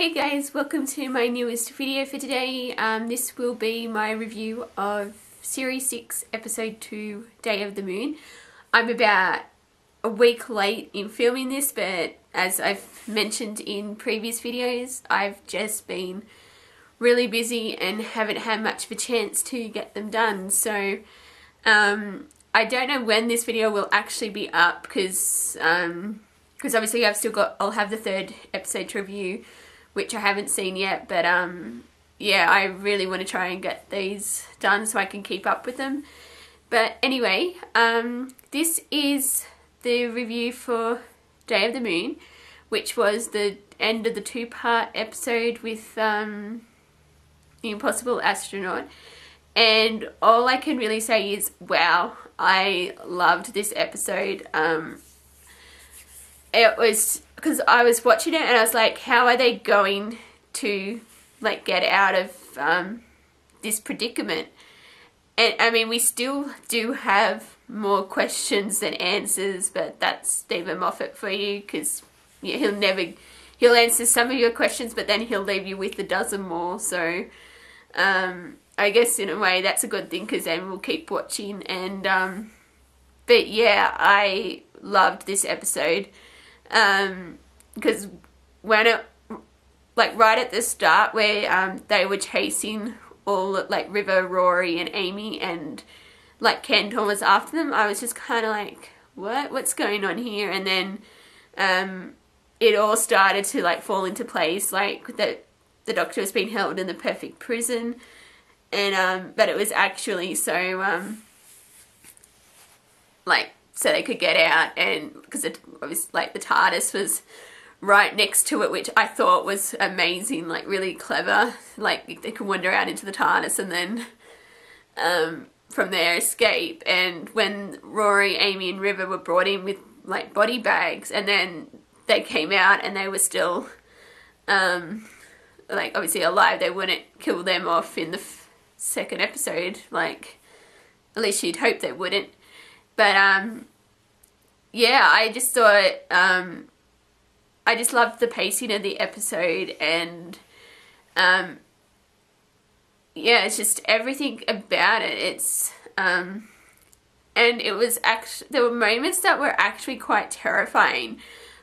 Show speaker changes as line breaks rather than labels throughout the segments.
Hey guys, welcome to my newest video for today. This will be my review of Series 6, Episode 2, Day of the Moon. I'm about a week late in filming this, but as I've mentioned in previous videos, I've just been really busy and haven't had much of a chance to get them done. So I don't know when this video will actually be up because obviously I'll have the third episode to review, which I haven't seen yet, but yeah, I really want to try and get these done so I can keep up with them. But anyway, this is the review for Day of the Moon, which was the end of the two-part episode with The Impossible Astronaut. And all I can really say is, wow, I loved this episode. It was because I was watching it and I was like, how are they going to like get out of this predicament? And I mean, we still do have more questions than answers, but that's Steven Moffat for you, because yeah, he'll answer some of your questions, but then he'll leave you with a dozen more. So I guess in a way that's a good thing, because then we'll keep watching. And but yeah, I loved this episode. Because when it, like right at the start where they were chasing all like River, Rory and Amy, and like Kenton was after them, I was just kind of like, what's going on here? And then it all started to like fall into place, like that the Doctor was being held in the perfect prison, and but it was actually so like so they could get out, and because it was like the TARDIS was right next to it, which I thought was amazing, like really clever. Like they could wander out into the TARDIS and then from there escape. And when Rory, Amy and River were brought in with like body bags, and then they came out and they were still like obviously alive, they wouldn't kill them off in the second episode, like at least you'd hope they wouldn't. But yeah, I just thought I just loved the pacing of the episode, and yeah, it's just everything about it. It's and it was actually, there were moments that were actually quite terrifying,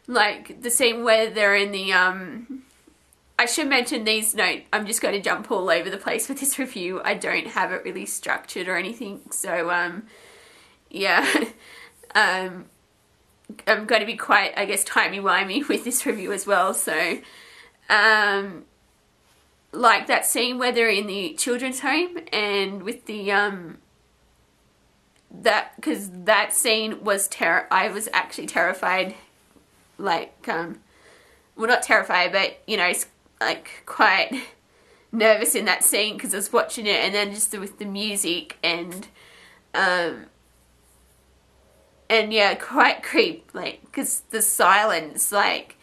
like the scene where they're in the I should mention these. No, I'm just going to jump all over the place with this review. I don't have it really structured or anything, so yeah. I'm going to be quite, I guess, timey-wimey with this review as well. So, like that scene where they're in the children's home, and with the, because that scene was I was actually terrified, like, well, not terrified, but, you know, like, quite nervous in that scene, because I was watching it, and then just with the music, and yeah, quite like, because the silence, like,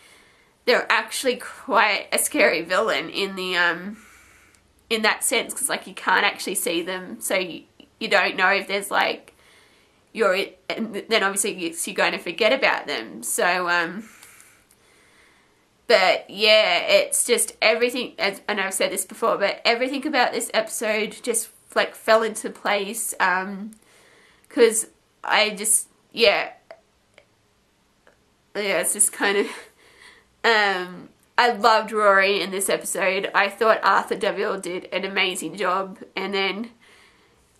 they're actually quite a scary villain in the, in that sense, because, like, you can't actually see them, so you don't know if there's, like, and then obviously you're going to forget about them, so, but yeah, it's just everything, and I've said this before, but everything about this episode just, like, fell into place, because I just, yeah, it's just kind of, I loved Rory in this episode. I thought Arthur Daville did an amazing job, and then,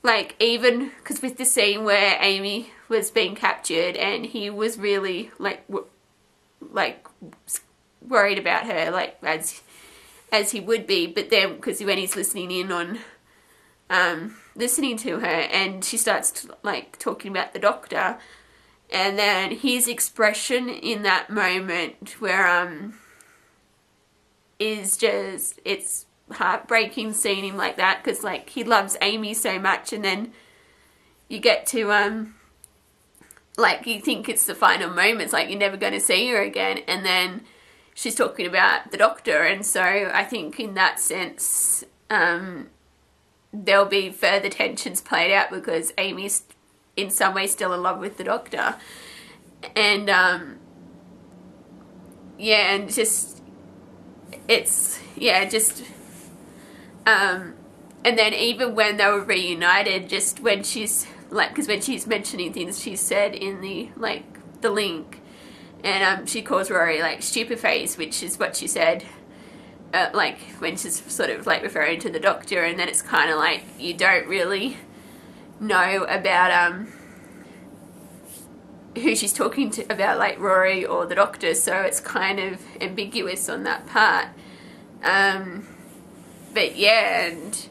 like, even, because with the scene where Amy was being captured, and he was really, like worried about her, like, as he would be, but then, because when he's listening in on, listening to her, and she starts, like, talking about the Doctor, and then his expression in that moment where, is just, it's heartbreaking seeing him like that, because, like, he loves Amy so much, and then you get to, like, you think it's the final moments, like, you're never going to see her again, and then she's talking about the Doctor, and so I think in that sense, there'll be further tensions played out, because Amy's in some way still in love with the Doctor, and yeah, and just it's, yeah, just, and then even when they were reunited, just when she's, like, because when she's mentioning things she said in the, like, the link, and she calls Rory, like, stupid face, which is what she said, like, when she's sort of, like, referring to the doctor, and then it's kind of like, you don't really know about, who she's talking to about, like, Rory or the doctor, so it's kind of ambiguous on that part. But yeah, and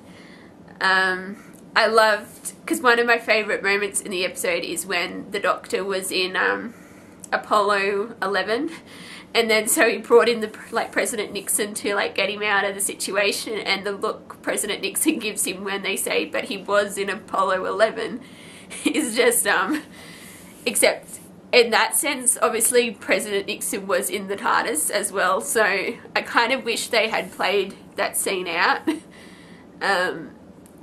I loved, because one of my favourite moments in the episode is when the doctor was in Apollo 11, and then so he brought in the, like, President Nixon to, like, get him out of the situation, and the look President Nixon gives him when they say, but he was in Apollo 11, is just, except in that sense, obviously, President Nixon was in the TARDIS as well, so I kind of wish they had played that scene out,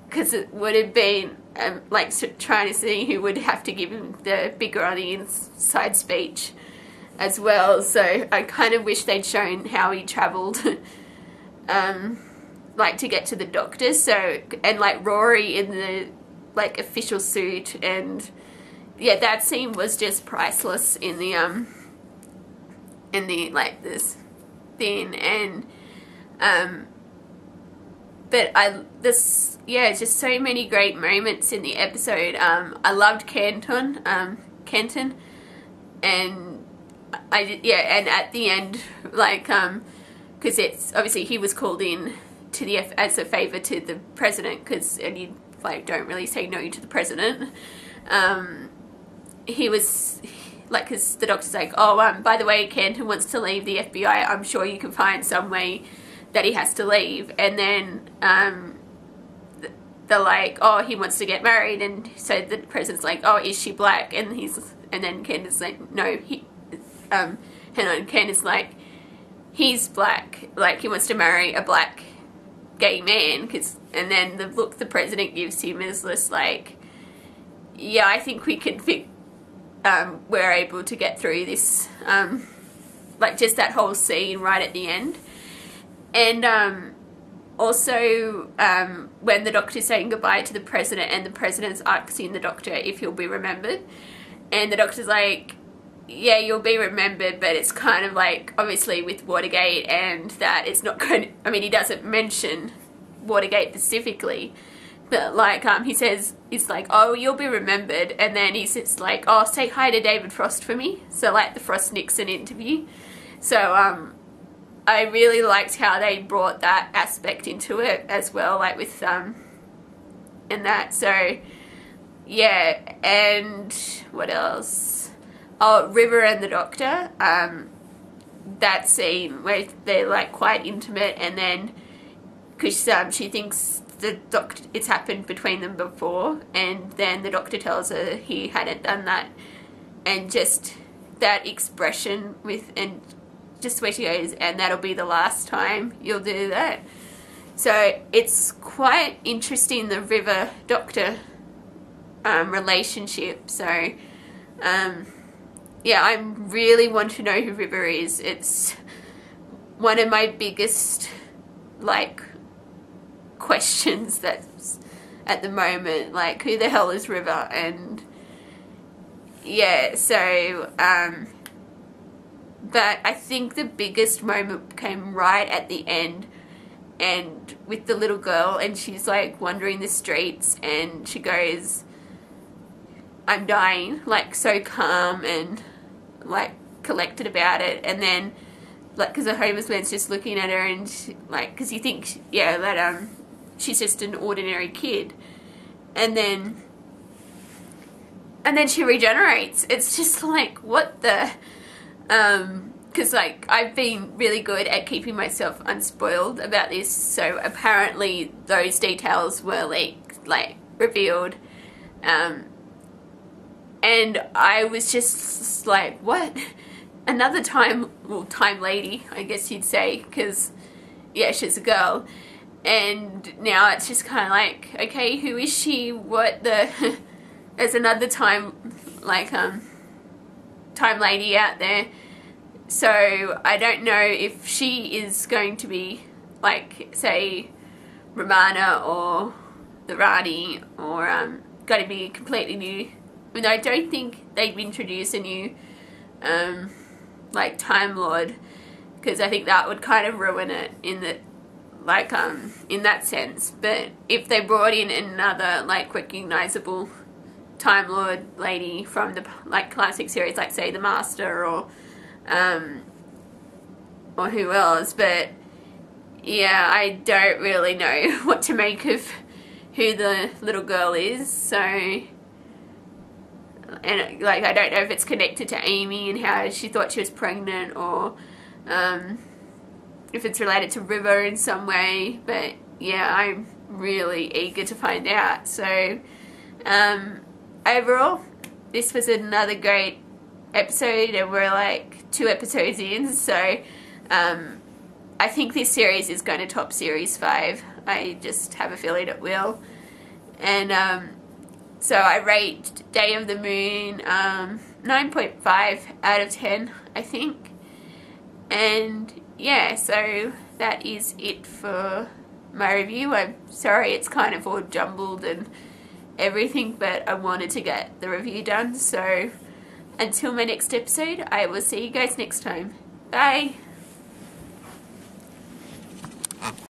because it would have been, like, trying to see who would have to give him the bigger on the inside speech as well, so I kind of wish they'd shown how he travelled, like, to get to the doctor, so, and, like, Rory in the, like, official suit, and yeah, that scene was just priceless in the like, this thing, and but yeah, just so many great moments in the episode. I loved Kenton, and and at the end, like, because it's obviously he was called in to the as a favour to the president, and you, like, don't really say no to the president. He was, like, because the doctor's like, oh, by the way, Kenton wants to leave the FBI. I'm sure you can find some way that he has to leave. And then they're like, oh, he wants to get married. And so the president's like, oh, is she black? And then Kenton's like, no, Kenton's like, he's black. Like, he wants to marry a black gay man. And then the look the president gives him is just like, yeah, I think we can we're able to get through this, like, just that whole scene right at the end. And also when the doctor's saying goodbye to the president, and the president's asking the doctor if he'll be remembered, and the doctor's like, yeah, you'll be remembered, but it's kind of like, obviously with Watergate, and that it's not going to, I mean, he doesn't mention Watergate specifically, but, like, he says, it's like, oh, you'll be remembered, and then he says, like, oh, say hi to David Frost for me, so, like, the Frost-Nixon interview. So, I really liked how they brought that aspect into it as well, like, with, and that, so, yeah, and what else? Oh, River and the Doctor, that scene where they're, like, quite intimate, and then, because she thinks the doctor, it's happened between them before, and then the doctor tells her he hadn't done that, and just that expression and just where she goes, and that'll be the last time you'll do that. So it's quite interesting, the River Doctor relationship. So yeah, I really want to know who River is. It's one of my biggest, like, questions that's at the moment, like, who the hell is River? And yeah, so but I think the biggest moment came right at the end, and with the little girl, and she's, like, wandering the streets, and she goes, I'm dying, like, so calm and, like, collected about it. And then, like, because the homeless man's just looking at her, and she, like, because you think, yeah, that she's just an ordinary kid, and then she regenerates. It's just like, what the, because, like, I've been really good at keeping myself unspoiled about this, so apparently those details were, like revealed, and I was just like, what? Another time lady, I guess you'd say, because, yeah, she's a girl. And now it's just kind of like, okay, who is she? What the... There's another time, like, time lady out there. So I don't know if she is going to be like, say, Romana or the Rani, or going to be completely new. I mean, I don't think they've introduced a new like Time Lord, because I think that would kind of ruin it in the like in that sense. But if they brought in another like recognizable Time Lord lady from the like classic series, like say the Master or who else, but yeah, I don't really know what to make of who the little girl is. So, and like I don't know if it's connected to Amy and how she thought she was pregnant, or if it's related to River in some way. But yeah, I'm really eager to find out. So overall, this was another great episode, and we're like 2 episodes in, so I think this series is going to top Series 5. I just have a feeling it will. And so I rate Day of the Moon 9.5 out of 10, I think. And yeah, so that is it for my review. I'm sorry it's kind of all jumbled and everything, but I wanted to get the review done. So until my next episode, I will see you guys next time. Bye!